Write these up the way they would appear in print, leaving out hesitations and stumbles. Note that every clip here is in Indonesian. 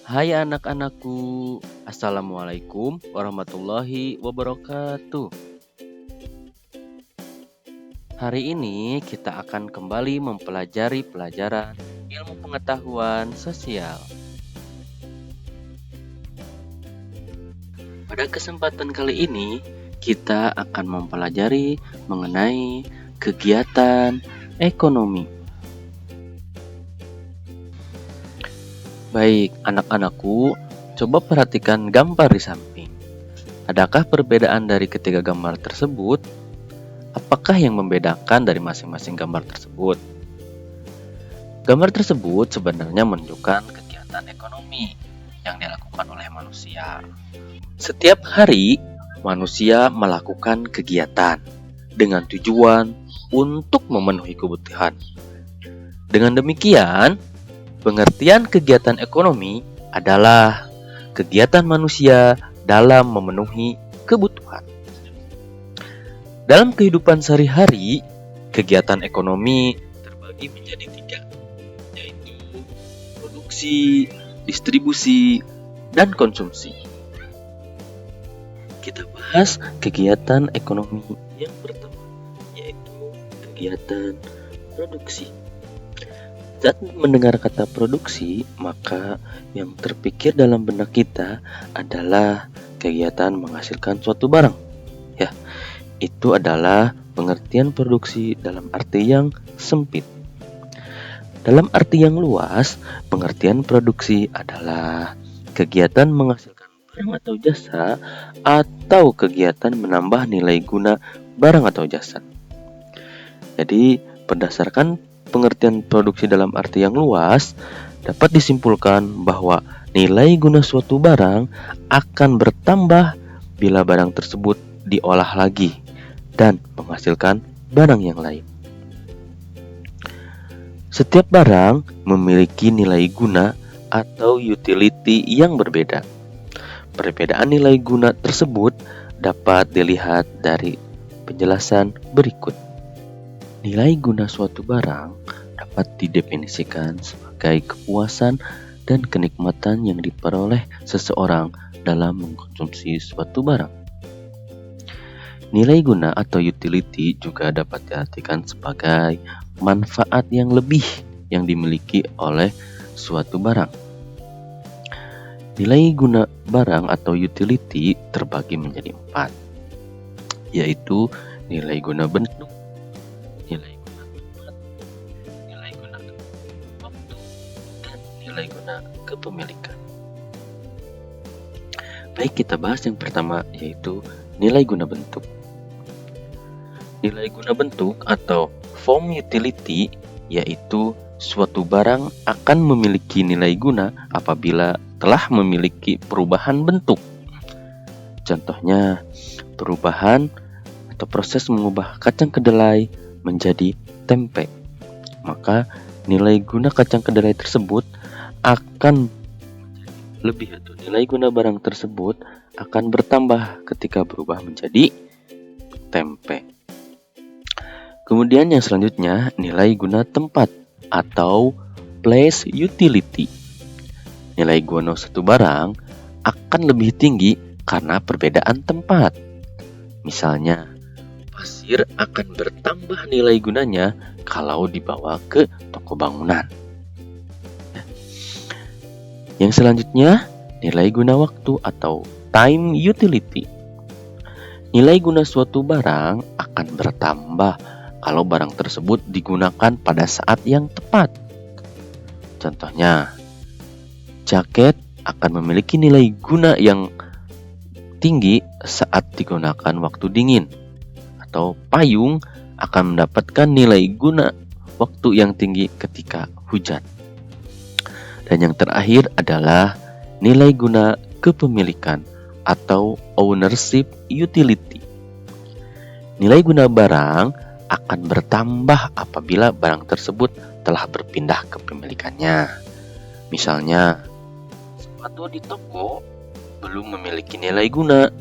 Hai anak-anakku, Assalamualaikum warahmatullahi wabarakatuh. Hari ini kita akan kembali mempelajari pelajaran ilmu pengetahuan sosial. Pada kesempatan kali ini, kita akan mempelajari mengenai kegiatan ekonomi. Baik, anak-anakku, coba perhatikan gambar di samping. Adakah perbedaan dari ketiga gambar tersebut? Apakah yang membedakan dari masing-masing gambar tersebut? Gambar tersebut sebenarnya menunjukkan kegiatan ekonomi yang dilakukan oleh manusia. Setiap hari, manusia melakukan kegiatan dengan tujuan untuk memenuhi kebutuhan. Dengan demikian, pengertian kegiatan ekonomi adalah kegiatan manusia dalam memenuhi kebutuhan. Dalam kehidupan sehari-hari, kegiatan ekonomi terbagi menjadi 3, yaitu produksi, distribusi, dan konsumsi. Kita bahas kegiatan ekonomi yang pertama, yaitu kegiatan produksi. Saat mendengar kata produksi, maka yang terpikir dalam benak kita adalah kegiatan menghasilkan suatu barang. Ya, itu adalah pengertian produksi dalam arti yang sempit. Dalam arti yang luas, pengertian produksi adalah kegiatan menghasilkan barang atau jasa atau kegiatan menambah nilai guna barang atau jasa. Jadi, berdasarkan pengertian produksi dalam arti yang luas, dapat disimpulkan bahwa nilai guna suatu barang akan bertambah bila barang tersebut diolah lagi dan menghasilkan barang yang lain. Setiap barang memiliki nilai guna atau utility yang berbeda. Perbedaan nilai guna tersebut dapat dilihat dari penjelasan berikut. Nilai guna suatu barang dapat didefinisikan sebagai kepuasan dan kenikmatan yang diperoleh seseorang dalam mengkonsumsi suatu barang. Nilai guna atau utility juga dapat diartikan sebagai manfaat yang lebih yang dimiliki oleh suatu barang. Nilai guna barang atau utility terbagi menjadi 4, yaitu nilai guna bentuk, nilai guna tempat, nilai guna waktu, dan nilai guna kepemilikan. Baik, kita bahas yang pertama, yaitu nilai guna bentuk. Nilai guna bentuk atau form utility yaitu suatu barang akan memiliki nilai guna apabila telah memiliki perubahan bentuk. Contohnya, perubahan atau proses mengubah kacang kedelai menjadi tempe. Maka nilai guna kacang kedelai tersebut akan lebih atau nilai guna barang tersebut akan bertambah ketika berubah menjadi tempe. Kemudian yang selanjutnya, nilai guna tempat atau place utility. Nilai guna suatu barang akan lebih tinggi karena perbedaan tempat. Misalnya, pasir akan bertambah nilai gunanya kalau dibawa ke toko bangunan. Yang selanjutnya, nilai guna waktu atau time utility. Nilai guna suatu barang akan bertambah kalau barang tersebut digunakan pada saat yang tepat. Contohnya, jaket akan memiliki nilai guna yang tinggi saat digunakan waktu dingin, atau payung akan mendapatkan nilai guna waktu yang tinggi ketika hujan. Dan yang terakhir adalah nilai guna kepemilikan atau ownership utility. Nilai guna barang akan bertambah apabila barang tersebut telah berpindah kepemilikannya. Misalnya, sepatu di toko belum memiliki nilai guna.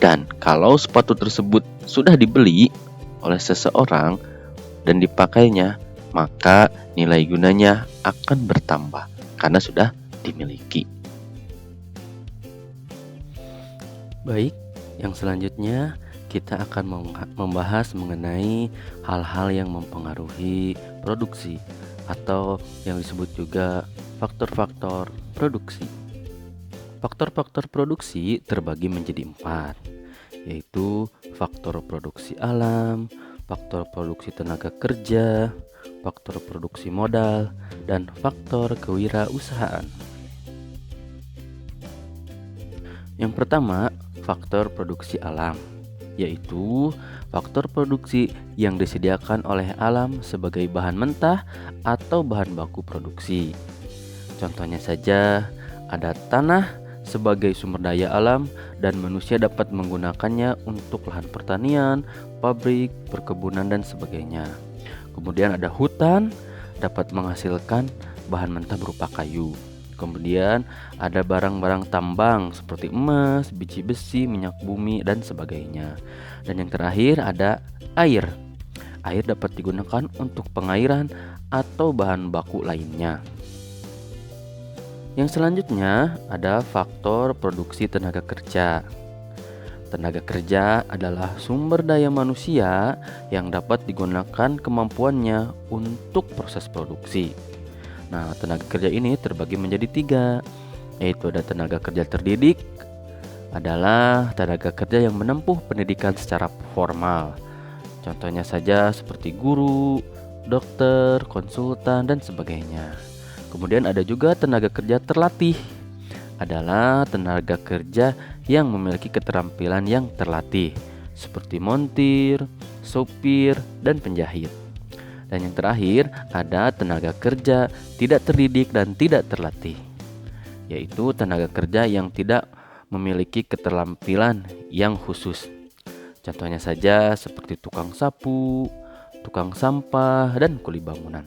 Dan kalau sepatu tersebut sudah dibeli oleh seseorang dan dipakainya, maka nilai gunanya akan bertambah karena sudah dimiliki. Baik, yang selanjutnya kita akan membahas mengenai hal-hal yang mempengaruhi produksi atau yang disebut juga faktor-faktor produksi. Faktor-faktor produksi terbagi menjadi 4, yaitu faktor produksi alam, faktor produksi tenaga kerja, faktor produksi modal, dan faktor kewirausahaan. Yang pertama, faktor produksi alam, yaitu faktor produksi yang disediakan oleh alam sebagai bahan mentah atau bahan baku produksi. Contohnya saja, ada tanah sebagai sumber daya alam dan manusia dapat menggunakannya untuk lahan pertanian, pabrik, perkebunan, dan sebagainya. Kemudian ada hutan, dapat menghasilkan bahan mentah berupa kayu. Kemudian ada barang-barang tambang seperti emas, biji besi, minyak bumi, dan sebagainya. Dan yang terakhir ada air. Air dapat digunakan untuk pengairan atau bahan baku lainnya. Yang selanjutnya ada faktor produksi tenaga kerja. Tenaga kerja adalah sumber daya manusia yang dapat digunakan kemampuannya untuk proses produksi. Nah, tenaga kerja ini terbagi menjadi 3, yaitu ada tenaga kerja terdidik, adalah tenaga kerja yang menempuh pendidikan secara formal. Contohnya saja seperti guru, dokter, konsultan, dan sebagainya. Kemudian ada juga tenaga kerja terlatih, adalah tenaga kerja yang memiliki keterampilan yang terlatih, seperti montir, sopir, dan penjahit. Dan yang terakhir ada tenaga kerja tidak terdidik dan tidak terlatih, yaitu tenaga kerja yang tidak memiliki keterampilan yang khusus. Contohnya saja seperti tukang sapu, tukang sampah, dan kuli bangunan.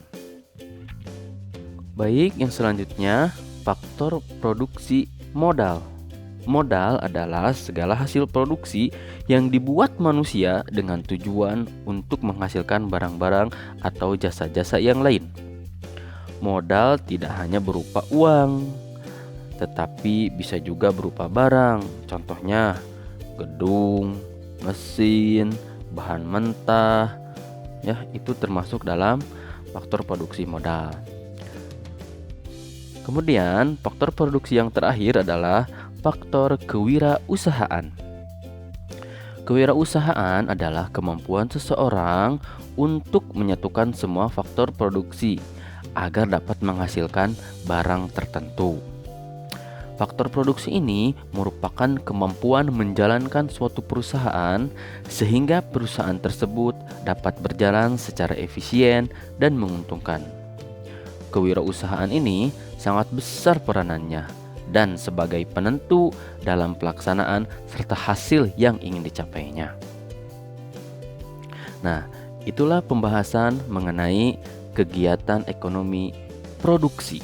Baik, yang selanjutnya faktor produksi modal. Modal adalah segala hasil produksi yang dibuat manusia dengan tujuan untuk menghasilkan barang-barang atau jasa-jasa yang lain. Modal tidak hanya berupa uang, tetapi bisa juga berupa barang. Contohnya gedung, mesin, bahan mentah, ya, itu termasuk dalam faktor produksi modal. Kemudian faktor produksi yang terakhir adalah faktor kewirausahaan. Kewirausahaan adalah kemampuan seseorang untuk menyatukan semua faktor produksi agar dapat menghasilkan barang tertentu. Faktor produksi ini merupakan kemampuan menjalankan suatu perusahaan sehingga perusahaan tersebut dapat berjalan secara efisien dan menguntungkan. Kewirausahaan ini sangat besar peranannya dan sebagai penentu dalam pelaksanaan serta hasil yang ingin dicapainya. Nah, itulah pembahasan mengenai kegiatan ekonomi produksi.